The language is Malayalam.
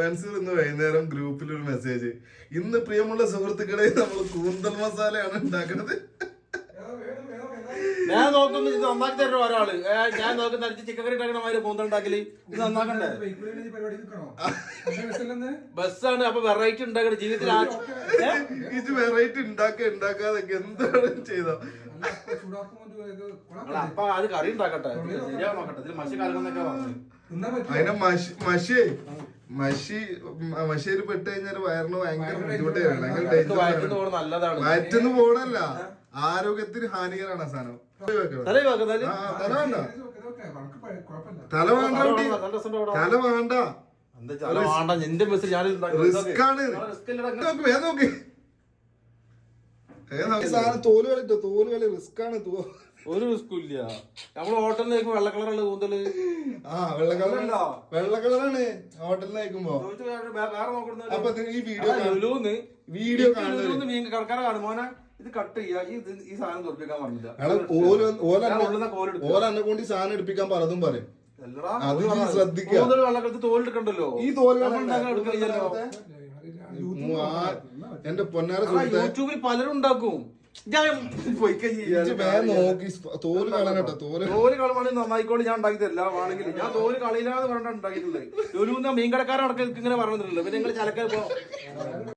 ഫാൻസുകൾ ഇന്ന് വൈകുന്നേരം ഗ്രൂപ്പിലൊരു മെസ്സേജ്, ഇന്ന് പ്രിയമുള്ള സുഹൃത്തുക്കളെ നമ്മൾ കൂന്തൽ മസാലയാണ് ഉണ്ടാക്കുന്നത്. ഞാൻ നോക്കുന്നു ഇത് നന്നാക്കി തരുന്ന ഒരാള്, ഞാൻ നോക്കുന്ന ചിക്കൻ കറി ഉണ്ടാക്കണ മാതിരി കൂന്തൽ ഉണ്ടാക്കല്. ഇത് നന്നാക്കണ്ടേ? ബസ്സാണ്. അപ്പൊ വെറൈറ്റി ഉണ്ടാക്കണ ജീവിതത്തിൽ. ഇത് വെറൈറ്റി ഉണ്ടാക്കാതെ എന്താണ് ചെയ്തോ? അപ്പൊ അത് കറി ഉണ്ടാക്കട്ടെ, ശരിയാ നോക്കട്ടെ. ഇതിൽ മഷി കലക്കുന്നൊക്കെ പറഞ്ഞു. അതിനെ മഷിയിൽ പെട്ട് കഴിഞ്ഞാൽ വയറിന് ഭയങ്കര ബുദ്ധിമുട്ടായിരുന്നു. നല്ലതാണ്. വയറ്റിന്ന് പോണല്ല, ആരോഗ്യത്തിന് ഹാനികരാണ് ആ സാധനം. തല വേണ്ട, തല വേണ്ട. റിസ്ക് ആണ്. നോക്കി തോല് കളി റിസ്ക് ആണ്. ഒരു റിസ്കും ഇല്ല. നമ്മള് ഹോട്ടലിൽ കഴിക്കുമ്പോ വെള്ള കളറുള്ള കൂന്തല്. വെള്ള കളറാണ് ഹോട്ടലിൽ കഴിക്കുമ്പോ. അപ്പൊ ഈ വീഡിയോ മീൻ കടക്കാരെ കാണും, മോനെ ഇത് കട്ട് ചെയ്യാ, ഈ സാധനം തോൽപ്പിക്കാൻ പറഞ്ഞില്ല. ഓരെന്നെ കൊണ്ട് ഈ സാധനം എടുപ്പിക്കാൻ പലതും പറയും. അത് ശ്രദ്ധിക്കുക. വെള്ളക്കലത്ത് തോലെടുക്കണ്ടല്ലോ. ഈ എന്റെ പൊന്നാര യൂട്യൂബിൽ പലരും ഉണ്ടാക്കും. നോക്കി തോല് കളഞ്ഞോ. തോല് കളവാണെങ്കിൽ നന്നായിക്കോണ്ട് ഞാൻ ഉണ്ടാക്കി തരില്ല. ആണെങ്കിൽ ഞാൻ തോല് കളിയില്ലാതെ പറഞ്ഞിട്ട് ഉണ്ടാക്കിയിട്ടുള്ളത്. ഒരു മീൻ കടക്കാരടക്കം ഇങ്ങനെ പറഞ്ഞിട്ടില്ല. പിന്നെ നിങ്ങൾ ചലക്കാൻ